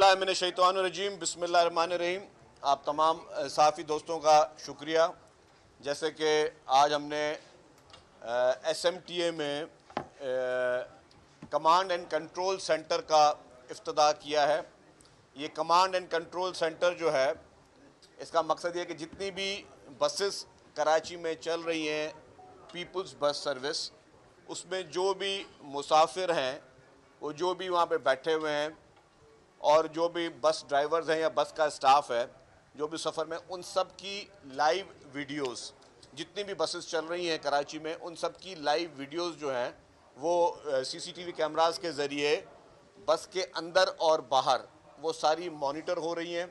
मिनश्शैतानिर्रजीम बिस्मिल्लाहिर्रहमानिर्रहीम। आप तमाम साफ़ी दोस्तों का शुक्रिया। जैसे कि आज हमने SMTA में कमांड एंड कंट्रोल सेंटर का इफ्तिताह किया है। ये कमांड एंड कंट्रोल सेंटर जो है, इसका मकसद ये है कि जितनी भी बसेस कराची में चल रही हैं, पीपल्स बस सर्विस, उसमें जो भी मुसाफिर हैं, वो जो भी वहाँ पे बैठे हुए हैं और जो भी बस ड्राइवर्स हैं या बस का स्टाफ है, जो भी सफ़र में, उन सब की लाइव वीडियोस, जितनी भी बसेस चल रही हैं कराची में, उन सब की लाइव वीडियोस जो हैं वो CCTV कैमरास के ज़रिए बस के अंदर और बाहर वो सारी मॉनिटर हो रही हैं।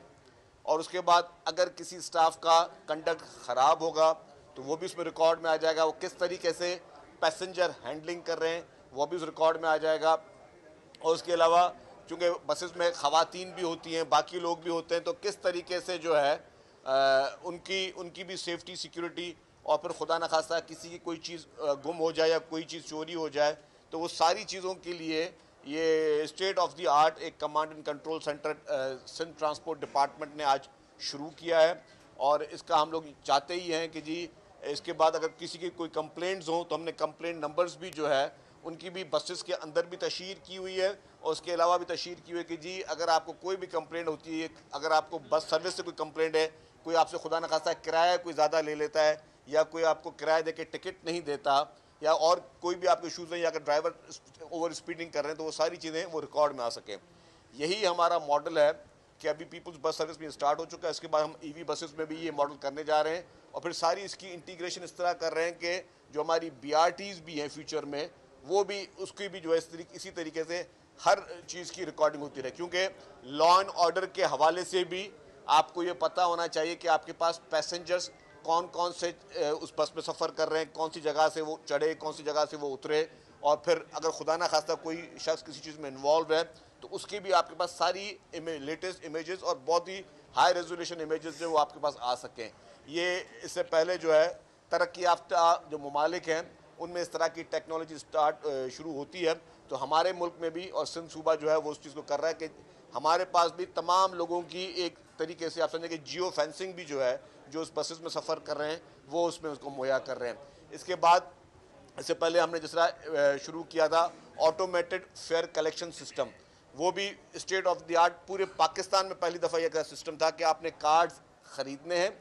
और उसके बाद अगर किसी स्टाफ का कंडक्ट ख़राब होगा तो वो भी उसमें रिकॉर्ड में आ जाएगा। वो किस तरीके से पैसेंजर हैंडलिंग कर रहे हैं वो भी उस रिकॉर्ड में आ जाएगा। और उसके अलावा चूँकि बसेस में ख़वातीन भी होती हैं, बाकी लोग भी होते हैं, तो किस तरीके से जो है उनकी भी सेफ्टी सिक्योरिटी, और फिर खुदा न खास्ता किसी की कोई चीज़ गुम हो जाए या कोई चीज़ चोरी हो जाए, तो वो सारी चीज़ों के लिए ये स्टेट ऑफ द आर्ट एक command and control centre Sindh transport department ने आज शुरू किया है। और इसका हम लोग चाहते ही हैं कि जी इसके बाद अगर किसी की कोई कंप्लेंट्स हों तो हमने कंप्लेंट नंबर्स भी जो है उनकी भी बसेस के अंदर भी तशहीर की हुई है, और उसके अलावा भी तशहीर की हुई है कि जी अगर आपको कोई भी कंप्लेंट होती है, अगर आपको बस सर्विस से कोई कंप्लेंट है, कोई आपसे खुदा न खास्ता किराया कोई ज़्यादा ले लेता है या कोई आपको किराया दे के टिकट नहीं देता, या और कोई भी आपके इशूज़ हैं, या अगर ड्राइवर ओवर स्पीडिंग कर रहे हैं, तो वो सारी चीज़ें वो रिकॉर्ड में आ सकें। यही हमारा मॉडल है कि अभी पीपल्स बस सर्विस में स्टार्ट हो चुका है। इसके बाद हम EV बसेस में भी ये मॉडल करने जा रहे हैं, और फिर सारी इसकी इंटीग्रेशन इस तरह कर रहे हैं कि जो हमारी BRTs भी हैं फ्यूचर में, वो भी उसकी भी जो है इसी तरीके से हर चीज़ की रिकॉर्डिंग होती रहे। क्योंकि लॉ एंड ऑर्डर के हवाले से भी आपको ये पता होना चाहिए कि आपके पास पैसेंजर्स कौन कौन से उस बस में सफ़र कर रहे हैं, कौन सी जगह से वो चढ़े, कौन सी जगह से वो उतरे, और फिर अगर खुदा ना खास्ता कोई शख्स किसी चीज़ में इन्वॉल्व है तो उसकी भी आपके पास सारी लेटेस्ट इमेजेस और बहुत ही हाई रेजोल्यूशन इमेजेस जो वो आपके पास आ सकें। ये इससे पहले जो है तरक्की याफ्ता जो ममालिक हैं उनमें इस तरह की टेक्नोलॉजी शुरू होती है, तो हमारे मुल्क में भी और सिंध सूबा जो है वो उस चीज़ को कर रहा है कि हमारे पास भी तमाम लोगों की एक तरीके से आप समझें कि जियो फेंसिंग भी जो है, जो उस बसेस में सफ़र कर रहे हैं वो उसमें उसको मुहैया कर रहे हैं। इसके बाद इससे पहले हमने जिस तरह शुरू किया था ऑटोमेटेड फेयर कलेक्शन सिस्टम, वो भी स्टेट ऑफ द आर्ट पूरे पाकिस्तान में पहली दफ़ा यह सिस्टम था कि आपने कार्ड्स ख़रीदने हैं,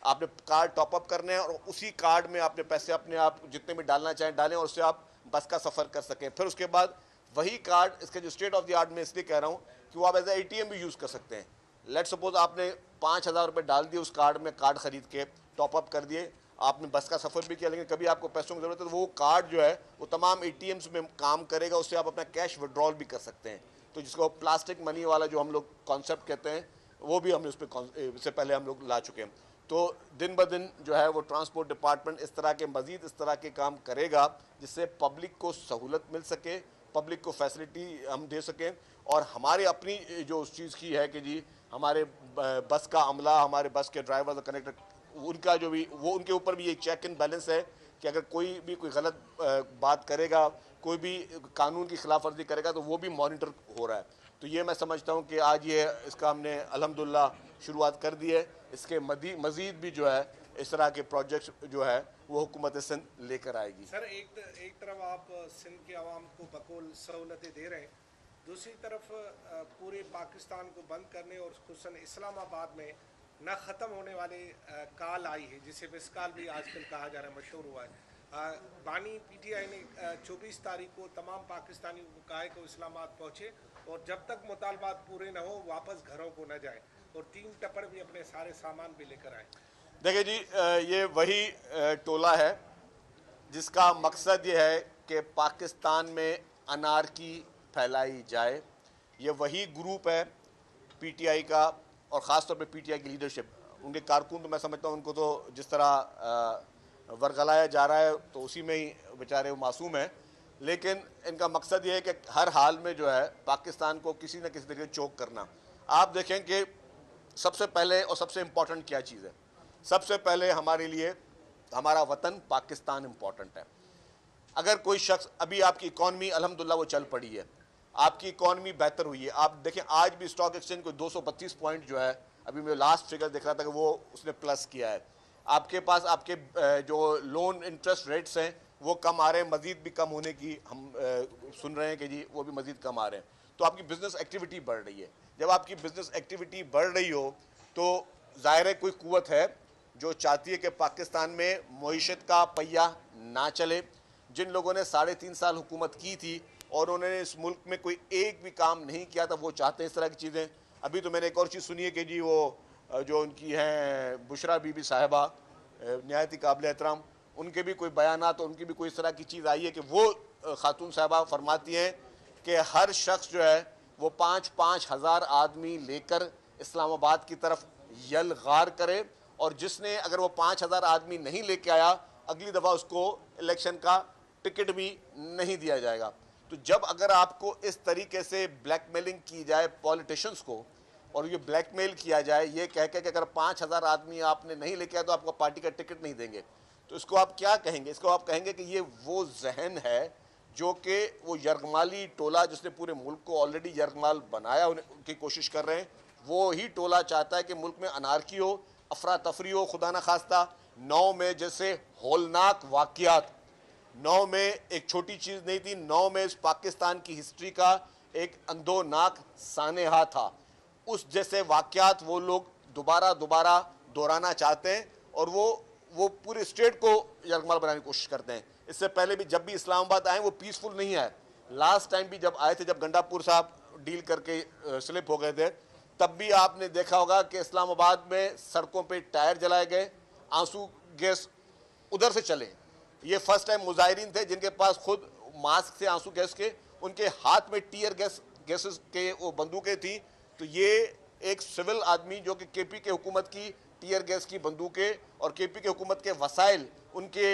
आपने कार्ड टॉपअप करने हैं, और उसी कार्ड में आपने पैसे अपने आप जितने भी डालना चाहें डालें, और उससे आप बस का सफ़र कर सकें। फिर उसके बाद वही कार्ड, इसके जो स्टेट ऑफ द आर्ट में इसलिए कह रहा हूँ कि वो आप एज ATM भी यूज़ कर सकते हैं। लेट सपोज आपने 5,000 रुपये डाल दिए उस कार्ड में, कार्ड ख़रीद के टॉपअप कर दिए, आपने बस का सफ़र भी किया, लेकिन कभी आपको पैसों की ज़रूरत है तो वो कार्ड जो है वो तमाम ATMs में काम करेगा, उससे आप अपना कैश विड्रॉल भी कर सकते हैं। तो जिसको प्लास्टिक मनी वाला जो हम लोग कॉन्सेप्ट कहते हैं, वो भी हमने उस पर इससे पहले हम लोग ला चुके हैं। तो दिन ब दिन जो है वो ट्रांसपोर्ट डिपार्टमेंट इस तरह के मज़ीद इस तरह के काम करेगा जिससे पब्लिक को सहूलत मिल सके, पब्लिक को फैसिलिटी हम दे सकें, और हमारे अपनी जो उस चीज़ की है कि जी हमारे बस का अमला, हमारे बस के ड्राइवर और कनेक्टर, उनका जो भी वो उनके ऊपर भी एक चेक एंड बैलेंस है कि अगर कोई भी कोई गलत बात करेगा, कोई भी कानून की खिलाफ वर्जी करेगा, तो वो भी मॉनिटर हो रहा है। तो ये मैं समझता हूँ कि आज ये इसका हमने अल्हम्दुलिल्लाह शुरुआत कर दी है। इसके मज़ीद भी जो है इस तरह के प्रोजेक्ट्स जो है वो हुकूमत सिंध लेकर आएगी। सर, एक तरफ आप सिंध के आवाम को बकौल सहूलतें दे रहे हैं, दूसरी तरफ पूरे पाकिस्तान को बंद करने और खुसूसन इस्लामाबाद में न ख़त्म होने वाले काल आई है, जिसे मिस काल भी आजकल कहा जा रहा है, मशहूर हुआ है। बानी PTI ने 24 तारीख को तमाम पाकिस्तानियों को कहा है कि वो इस्लामाबाद पहुँचे और जब तक मुतालबात पूरे न हो वापस घरों को न जाए, और 3 टप्पड़ भी अपने सारे सामान भी लेकर आए। देखिए जी, ये वही टोला है जिसका मकसद ये है कि पाकिस्तान में अनारकी फैलाई जाए। ये वही ग्रुप है PTI का, और ख़ास तौर पे PTI की लीडरशिप, उनके कारकुन तो मैं समझता हूँ उनको तो जिस तरह वर्गलाया जा रहा है तो उसी में ही बेचारे वो मासूम हैं, लेकिन इनका मकसद ये है कि हर हाल में जो है पाकिस्तान को किसी न किसी तरीके चोक करना। आप देखें कि सबसे पहले और सबसे इम्पॉर्टेंट क्या चीज़ है, सबसे पहले हमारे लिए हमारा वतन पाकिस्तान इम्पॉर्टेंट है। अगर कोई शख्स, अभी आपकी इकॉनमी अल्हम्दुलिल्लाह वो चल पड़ी है, आपकी इकॉनमी बेहतर हुई है। आप देखें आज भी स्टॉक एक्सचेंज को 232 पॉइंट जो है, अभी मैं लास्ट फिगर देख रहा था कि वो उसने प्लस किया है। आपके पास आपके जो लोन इंटरेस्ट रेट्स हैं वो कम आ रहे हैं, मजीद भी कम होने की हम सुन रहे हैं कि जी वो भी मजीद कम आ रहे हैं। तो आपकी बिजनेस एक्टिविटी बढ़ रही है। जब आपकी बिजनेस एक्टिविटी बढ़ रही हो तो ज़ाहिर है कोई कुव्वत है जो चाहती है कि पाकिस्तान में मईशत का पहिया ना चले। जिन लोगों ने 3.5 साल हुकूमत की थी और उन्होंने इस मुल्क में कोई एक भी काम नहीं किया था, वो चाहते हैं इस तरह की चीज़ें। अभी तो मैंने एक और चीज़ सुनी है कि जी वो जो उनकी हैं बुशरा बीबी साहिबा नहायत ही काबिल एहतराम, उनके भी कोई बयानात और उनकी भी कोई इस तरह की चीज़ आई है कि वो खातून साहिबा फरमाती हैं कि हर शख्स जो है वो 5-5 हज़ार आदमी लेकर इस्लामाबाद की तरफ यलगार करे, और जिसने अगर वो 5,000 आदमी नहीं लेके आया अगली दफ़ा उसको इलेक्शन का टिकट भी नहीं दिया जाएगा। तो जब अगर आपको इस तरीके से ब्लैकमेलिंग की जाए पॉलिटिशियंस को, और ये ब्लैकमेल किया जाए ये कह के कि अगर 5,000 आदमी आपने नहीं लेके आया तो आपको पार्टी का टिकट नहीं देंगे, तो इसको आप क्या कहेंगे? इसको आप कहेंगे कि ये वो जहन है जो कि वो यरगमाली टोला जिसने पूरे मुल्क को ऑलरेडी यरगमाल बनाया उनकी कोशिश कर रहे हैं, वो ही टोला चाहता है कि मुल्क में अनारकी हो, अफरा तफरी हो। खुदा न खास्ता 9 में जैसे होलनाक वाक़यात, 9 में एक छोटी चीज़ नहीं थी, 9 में इस पाकिस्तान की हिस्ट्री का एक अंधोनाक सानेहा था। उस जैसे वाक़यात वो लोग दोबारा दोहराना चाहते हैं और वो पूरे स्टेट को यरगमाल बनाने की कोशिश करते हैं। इससे पहले भी जब भी इस्लामाबाद आए वो पीसफुल नहीं आए। लास्ट टाइम भी जब आए थे, जब गंडापुर साहब डील करके स्लिप हो गए थे, तब भी आपने देखा होगा कि इस्लामाबाद में सड़कों पे टायर जलाए गए, आंसू गैस उधर से चले। ये फर्स्ट टाइम मुजाहिरीन थे जिनके पास खुद मास्क से आंसू गैस के, उनके हाथ में टीयर गैसेस के वो बंदूकें थी। तो ये एक सिविल आदमी जो कि केपी के हुकूमत की टीयर गैस की बंदूकें और केपी के हुकूमत के वसाइल, उनके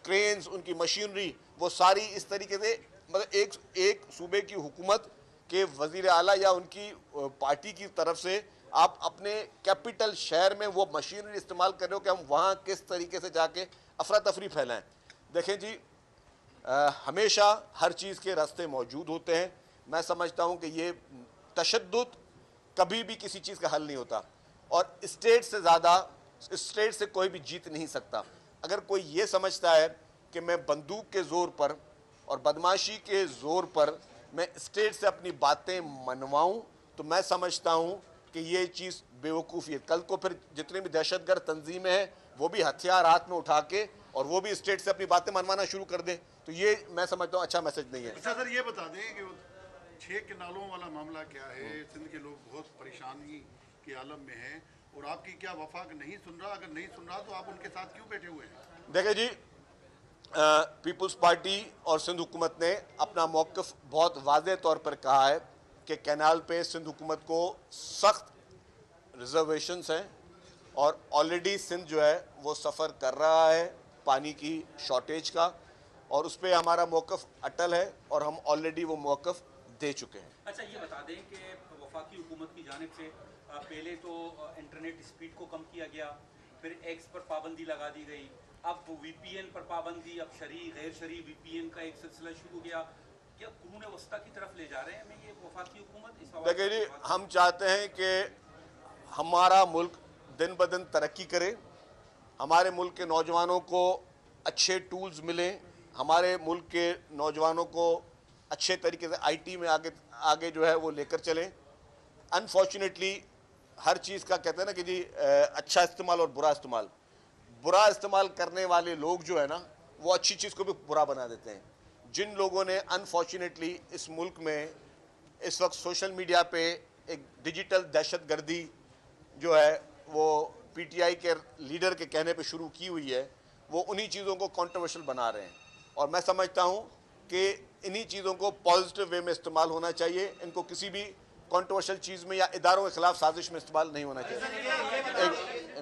क्रेन्स, उनकी मशीनरी, वो सारी इस तरीके से मतलब एक सूबे की हुकूमत के वजीर आला या उनकी पार्टी की तरफ से आप अपने कैपिटल शहर में वो मशीनरी इस्तेमाल कर रहे हो कि हम वहाँ किस तरीके से जाके अफरा तफरी फैलाएं। देखें जी, हमेशा हर चीज़ के रास्ते मौजूद होते हैं। मैं समझता हूँ कि ये तशद्दुद कभी भी किसी चीज़ का हल नहीं होता, और स्टेट से ज़्यादा स्टेट से कोई भी जीत नहीं सकता। अगर कोई ये समझता है कि मैं बंदूक के ज़ोर पर और बदमाशी के ज़ोर पर मैं स्टेट से अपनी बातें मनवाऊं, तो मैं समझता हूं कि ये चीज़ बेवकूफ़ी है। कल को फिर जितने भी दहशतगर्द तंजीमें हैं वो भी हथियार हाथ में उठा के और वो भी स्टेट से अपनी बातें मनवाना शुरू कर दें, तो ये मैं समझता हूँ अच्छा मैसेज नहीं है। अच्छा सर, ये बता दें कि 6 किनालों वाला मामला क्या है? सिंध के लोग बहुत परेशानी के आलम में हैं और आपकी क्या वफाक नहीं सुन रहा? अगर नहीं सुन रहा तो आप उनके साथ क्यों बैठे हुए हैं? देखिए जी, पीपल्स पार्टी और सिंध हुकूमत ने अपना मौक़िफ़ बहुत वाज़ेह तौर पर कहा है कि कैनाल पे सिंध हुकूमत को सख्त रिजर्वेशंस हैं, और ऑलरेडी सिंध जो है वो सफ़र कर रहा है पानी की शॉर्टेज का, और उस पर हमारा मौक़िफ़ अटल है और हम ऑलरेडी वो मौक़िफ़ दे चुके हैं। अच्छा, ये बता दें कि वफाकी हुकूमत की जानिब से पहले तो इंटरनेट स्पीड को कम किया गया, फिर एक्स पर पाबंदी लगा दी गई, अब VPN पर पाबंदी, अब शरई गैर शरई VPN का एक सिलसिला शुरू किया। क्या कुरून वस्ता की तरफ ले जा रहे हैं हमें ये वफाकी हुकूमत? इस देखिए जी, हम चाहते हैं कि हमारा मुल्क दिन ब दिन तरक्की करे, हमारे मुल्क के नौजवानों को अच्छे टूल्स मिलें, हमारे मुल्क के नौजवानों को अच्छे तरीके से IT में आगे जो है वो लेकर चलें। अनफॉर्चुनेटली हर चीज़ का कहते हैं ना कि जी अच्छा इस्तेमाल और बुरा इस्तेमाल करने वाले लोग जो है ना वो अच्छी चीज़ को भी बुरा बना देते हैं। जिन लोगों ने अनफॉर्चुनेटली इस मुल्क में इस वक्त सोशल मीडिया पे एक डिजिटल दहशतगर्दी जो है वो PTI के लीडर के कहने पे शुरू की हुई है, वो उन्हीं चीज़ों को कंट्रोवर्शियल बना रहे हैं, और मैं समझता हूँ कि इन्हीं चीज़ों को पॉजिटिव वे में इस्तेमाल होना चाहिए। इनको किसी भी कंट्रोवर्शियल चीज़ में या इदारों के खिलाफ साजिश में इस्तेमाल नहीं होना चाहिए।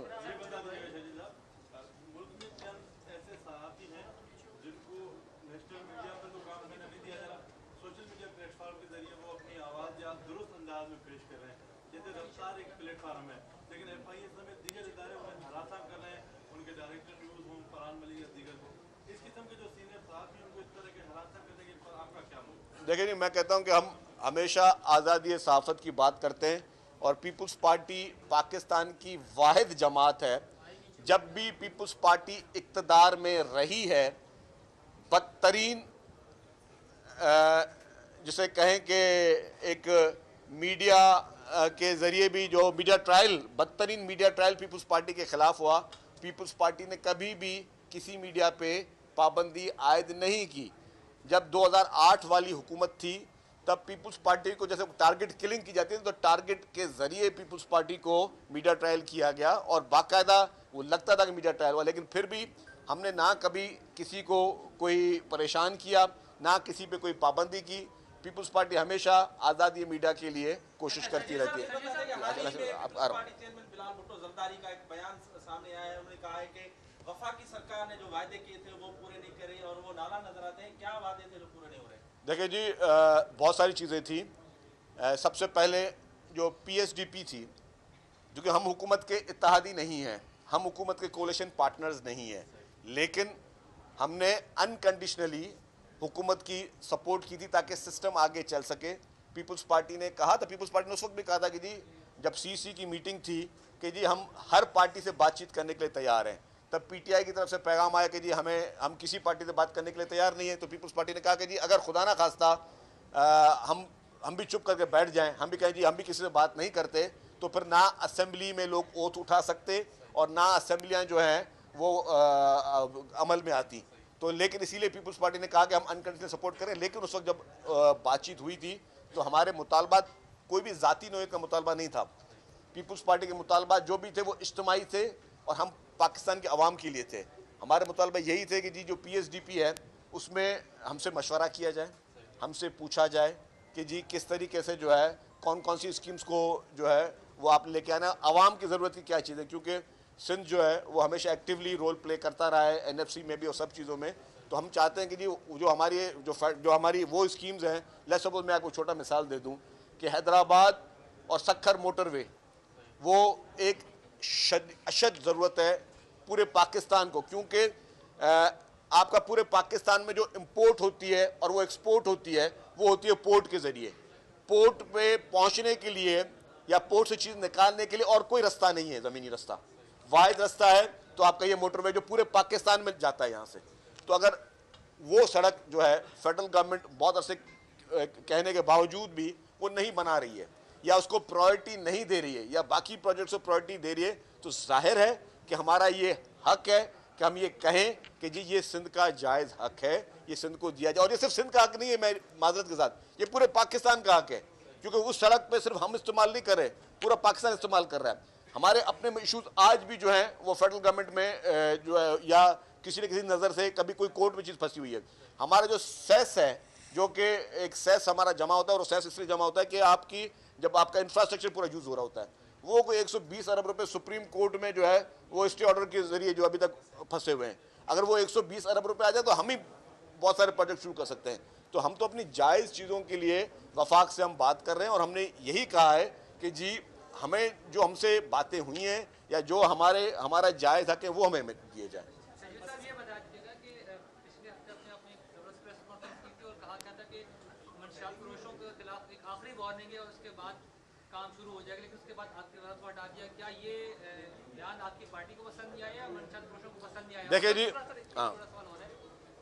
देखिए नहीं, मैं कहता हूं कि हमेशा आज़ादी सहाफ़त की बात करते हैं और पीपल्स पार्टी पाकिस्तान की वाहिद जमात है। जब भी पीपल्स पार्टी इक़्तिदार में रही है, बदतरीन जिसे कहें कि एक मीडिया के ज़रिए भी जो मीडिया ट्रायल, बदतरीन मीडिया ट्रायल पीपल्स पार्टी के ख़िलाफ़ हुआ। पीपल्स पार्टी ने कभी भी किसी मीडिया पे पाबंदी आयद नहीं की। जब 2008 वाली हुकूमत थी तब पीपल्स पार्टी को जैसे टारगेट किलिंग की जाती है तो टारगेट के ज़रिए पीपल्स पार्टी को मीडिया ट्रायल किया गया और बाकायदा वो लगता था कि मीडिया ट्रायल हुआ, लेकिन फिर भी हमने ना कभी किसी को कोई परेशान किया, ना किसी पे कोई पाबंदी की। पीपल्स पार्टी हमेशा आज़ादी मीडिया के लिए कोशिश करती रहती है। चेयरमैन बिलाल भुट्टो जरदारी का एक बयान सामने आया है, उन्होंने कहा है कि वफाकी सरकार ने जो वायदे किए थे वो पूरे नहीं कर रही और वो नाला नजर आते हैं। क्या वादे थे जो पूरे नहीं हो रहे? देखिए जी, बहुत सारी चीज़ें थी। सबसे पहले जो PSDP थी, जो कि हम हुकूमत के इत्तेहादी नहीं हैं, हम हुकूमत के कोalition पार्टनर्स नहीं हैं, लेकिन हमने अनकंडीशनली हुकूमत की सपोर्ट की थी ताकि सिस्टम आगे चल सके। पीपल्स पार्टी ने कहा था, पीपल्स पार्टी ने उस वक्त भी कहा था कि जी जब CC की मीटिंग थी कि जी हम हर पार्टी से बातचीत करने के लिए तैयार हैं, तब PTI की तरफ से पैगाम आया कि जी हम किसी पार्टी से बात करने के लिए तैयार नहीं है। तो पीपल्स पार्टी ने कहा कि जी अगर खुदा ना खास्ता हम भी चुप करके बैठ जाएं, हम भी कहें जी हम भी किसी से बात नहीं करते, तो फिर ना असेंबली में लोग ओथ उठा सकते और ना असेंबलियाँ जो हैं वो अमल में आती। तो लेकिन इसीलिए पीपल्स पार्टी ने कहा कि हम अनकंडीशनल सपोर्ट करें। लेकिन उस वक्त जब बातचीत हुई थी तो हमारे मुतालबात कोई भी ज़ाती नोए का मुतालबा नहीं था। पीपल्स पार्टी के मुतालबात जो भी थे वो इज्तिमाई थे और हम पाकिस्तान के अवाम के लिए थे। हमारे मुतालबा यही थे कि जी जो PSDP है उसमें हमसे मशवरा किया जाए, हमसे पूछा जाए कि जी किस तरीके से जो है कौन कौन सी स्कीम्स को जो है वो आप लेके आना, अवाम की ज़रूरत की क्या चीज़ है, क्योंकि सिंध जो है वो हमेशा एक्टिवली रोल प्ले करता रहा है NFC में भी और सब चीज़ों में। तो हम चाहते हैं कि जी जो हमारी वो स्कीम्स हैं, लेट्स सपोज मैं आपको छोटा मिसाल दे दूं कि हैदराबाद और सक्खर मोटरवे वो एक अशद ज़रूरत है पूरे पाकिस्तान को, क्योंकि आपका पूरे पाकिस्तान में जो इंपोर्ट होती है और वो एक्सपोर्ट होती है वो होती है पोर्ट के ज़रिए। पोर्ट पे पहुंचने के लिए या पोर्ट से चीज़ निकालने के लिए और कोई रास्ता नहीं है, ज़मीनी रास्ता वाहिद रास्ता है तो आपका ये मोटरवे जो पूरे पाकिस्तान में जाता है यहाँ से। तो अगर वो सड़क जो है फेडरल गवर्नमेंट बहुत अरसे कहने के बावजूद भी वो नहीं बना रही है या उसको प्रायोरिटी नहीं दे रही है या बाकी प्रोजेक्ट्स को प्रायोरिटी दे रही है, तो जाहिर है कि हमारा ये हक है कि हम ये कहें कि जी ये सिंध का जायज़ हक है, ये सिंध को दिया जाए। और ये सिर्फ सिंध का हक नहीं है, मैं माजरत के साथ, ये पूरे पाकिस्तान का हक है, क्योंकि उस सड़क पे सिर्फ हम इस्तेमाल नहीं कर रहे, पूरा पाकिस्तान इस्तेमाल कर रहा है। हमारे अपने इशूज़ आज भी जो हैं वो फेडरल गवर्नमेंट में जो है या किसी न किसी नज़र से कभी कोई कोर्ट में चीज़ फंसी हुई है। हमारा जो सेस है, जो कि एक सेस हमारा जमा होता है और सेस इसलिए जमा होता है कि आपकी जब आपका इंफ्रास्ट्रक्चर पूरा यूज़ हो रहा होता है, वो कोई 120 अरब रुपए सुप्रीम कोर्ट में जो है वो स्टे ऑर्डर के ज़रिए जो अभी तक फंसे हुए हैं, अगर वो 120 अरब रुपए आ जाए तो हम ही बहुत सारे प्रोजेक्ट शुरू कर सकते हैं। तो हम तो अपनी जायज़ चीज़ों के लिए वफाक से हम बात कर रहे हैं और हमने यही कहा है कि जी हमें जो हमसे बातें हुई हैं या जो हमारा जायज़ हक है वो हमें दिए जाए। काम शुरू हो जाएगा, लेकिन उसके बाद आपके पास वो हटा दिया। क्या ये बयान आपकी पार्टी को पसंद नहीं आया, मनशात पुरुषों को पसंद नहीं आया? देखिए जी, हाँ, सवाल हो रहा है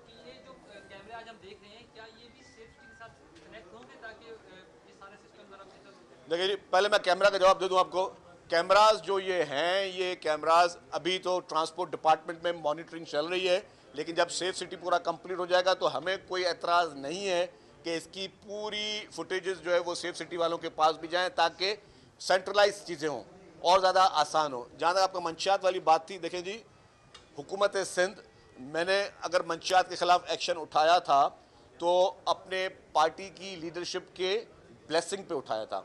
कि ये जो कैमरे आज हम देख रहे हैं, क्या ये भी सेफ्टी के साथ कनेक्ट होंगे ताकि ये सारे सिस्टम जरा बेहतर हो जाए? देखिए जी, पहले मैं कैमरा का जवाब दे दूं आपको। कैमराज जो ये हैं, ये कैमराज अभी तो ट्रांसपोर्ट डिपार्टमेंट में मॉनिटरिंग चल रही है, लेकिन जब सेफ सिटी पूरा कंप्लीट हो जाएगा तो हमें कोई एतराज़ नहीं है कि इसकी पूरी फुटेजेस जो है वो सेफ सिटी वालों के पास भी जाएं ताकि सेंट्रलाइज चीज़ें हों और ज़्यादा आसान हो। जहाँ तक आपका मंशियात वाली बात थी, देखें जी, हुकूमत सिंध, मैंने अगर मंशियात के ख़िलाफ़ एक्शन उठाया था तो अपने पार्टी की लीडरशिप के ब्लेसिंग पे उठाया था।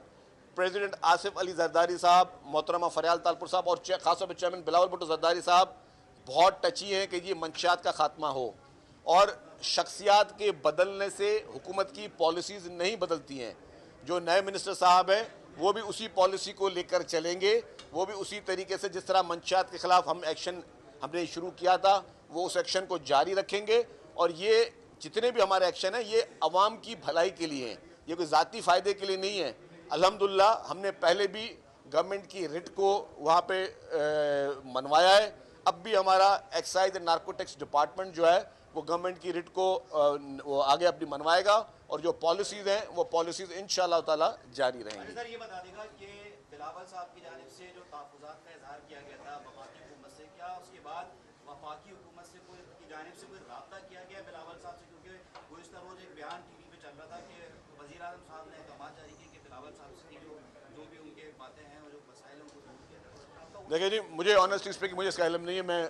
प्रेसिडेंट आसिफ अली जरदारी साहब, मोहतरमा फरियाल तालपुर साहब और खास तौर पर चेयरमैन बिलावल भुट्टो जरदारी साहब बहुत टची हैं कि ये मंशियात का खात्मा हो, और शख्सियात के बदलने से हुकूमत की पॉलिसीज़ नहीं बदलती हैं। जो नए मिनिस्टर साहब हैं वो भी उसी पॉलिसी को लेकर चलेंगे, वो भी उसी तरीके से जिस तरह मंशियात के ख़िलाफ़ हम एक्शन हमने शुरू किया था वो उस एक्शन को जारी रखेंगे। और ये जितने भी हमारे एक्शन हैं ये अवाम की भलाई के लिए हैं, ये कोई ज़ाती फ़ायदे के लिए नहीं है। अल्हम्दुलिल्लाह हमने पहले भी गवर्नमेंट की रिट को वहाँ पे मनवाया है। अब भी हमारा एक्साइज एंड नार्कोटिक्स डिपार्टमेंट जो है वो गवर्नमेंट की रिट को वो आगे अपनी मनवाएगा और जो पॉलिसीज़ हैं वो पॉलिसीज़ इंशाअल्लाह ताला जारी रहेंगी। सर ये बता देगा कि बिलावल साहब की जानिब से जो तहफ़्फ़ुज़ात का इज़हार किया गया था वफाकी हुकूमत से, क्या उसके बाद वफाकी हुकूमत से कोई की जानिब से कोई रब्ता किया गया बिलावल साहब से? क्योंकि गुज़िश्ता रोज़ एक बयान टीवी पे चल रहा था कि वज़ीर आज़म साहब ने अहकाम जारी किए कि बिलावल साहब से जो भी उनके बातें हैं और जो मसाइल हैं उनको दूर किया जाए। देखिए जी, मुझे ऑनेस्टली स्पीकिंग मुझे इसका इल्म नहीं है। मैं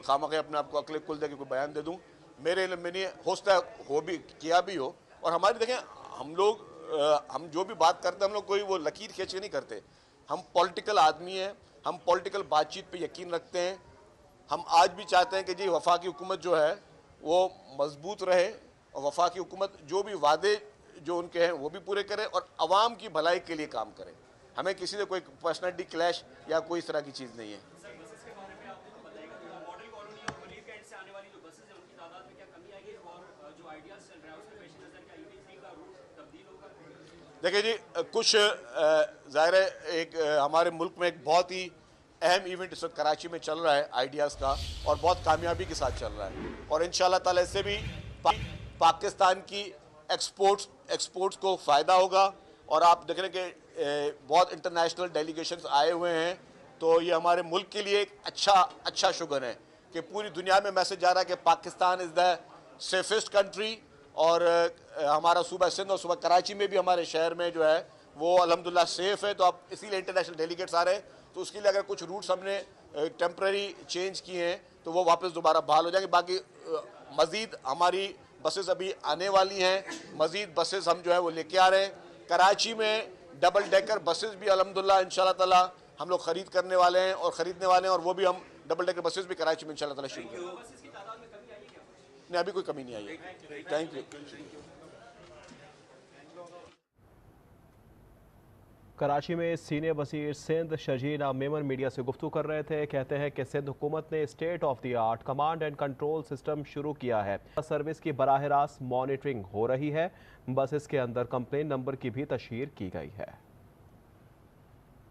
खामख़ा अपने आप को अकल कुल दे के कोई बयान दे दूँ, मेरे इल्म में नहीं है। हो सकता है हो भी किया भी हो। और हमारी देखें, हम जो भी बात करते हैं हम लोग कोई वो लकीर खींच के नहीं करते। हम पॉलिटिकल आदमी हैं, हम पॉलिटिकल बातचीत पे यकीन रखते हैं। हम आज भी चाहते हैं कि जी वफाकी हुकूमत जो है वो मजबूत रहे और वफाकी हुकूमत जो भी वादे जो उनके हैं वो भी पूरे करे और आवाम की भलाई के लिए काम करे। हमें किसी से कोई पर्सनैलिटी क्लैश या कोई इस तरह की चीज़ नहीं है। देखिए जी, कुछ ज़ाहिर है एक हमारे मुल्क में एक बहुत ही अहम इवेंट इस वक्त कराची में चल रहा है आइडियाज़ का, और बहुत कामयाबी के साथ चल रहा है। और इंशाअल्लाह ताला इससे भी पाकिस्तान की एक्सपोर्ट्स को फ़ायदा होगा। और आप देख रहे हैं कि बहुत इंटरनेशनल डेलीगेशंस आए हुए हैं, तो ये हमारे मुल्क के लिए एक अच्छा शुगर है कि पूरी दुनिया में मैसेज जा रहा है कि Pakistan is the safest country. और हमारा सूबा सिंध और सूबा कराची में भी हमारे शहर में जो है वो अल्हम्दुलिल्लाह सेफ़ है। तो अब इसीलिए इंटरनेशनल डेलीगेट्स आ रहे हैं। तो उसके लिए अगर कुछ रूट्स हमने टेम्प्रेरी चेंज किए हैं तो वो वापस दोबारा बहाल हो जाएंगे। बाकी मज़ीद हमारी बसेस अभी आने वाली हैं, मज़ीद बसेस हम जो है वो लेके आ रहे हैं। कराची में डबल डेकर बसेस भी अल्हम्दुलिल्लाह इंशाअल्लाह ताला हम लोग ख़रीदने वाले हैं और वो भी हम डबल डेकर बसेस भी कराची में इंशाअल्लाह ताला शुरू करेंगे। नहीं, अभी कोई कमी नहीं आई है। Thank you. कराची में सीनियर वज़ीर सिंध शजीना मेमन मीडिया से गुफ्तगू कर रहे थे। कहते हैं कि सिंध हुकूमत ने state of the art command and control system शुरू किया है। सर्विस की बराह रास्त मॉनिटरिंग हो रही है। बसेस के अंदर कंप्लेन नंबर की भी तशहीर की गई है।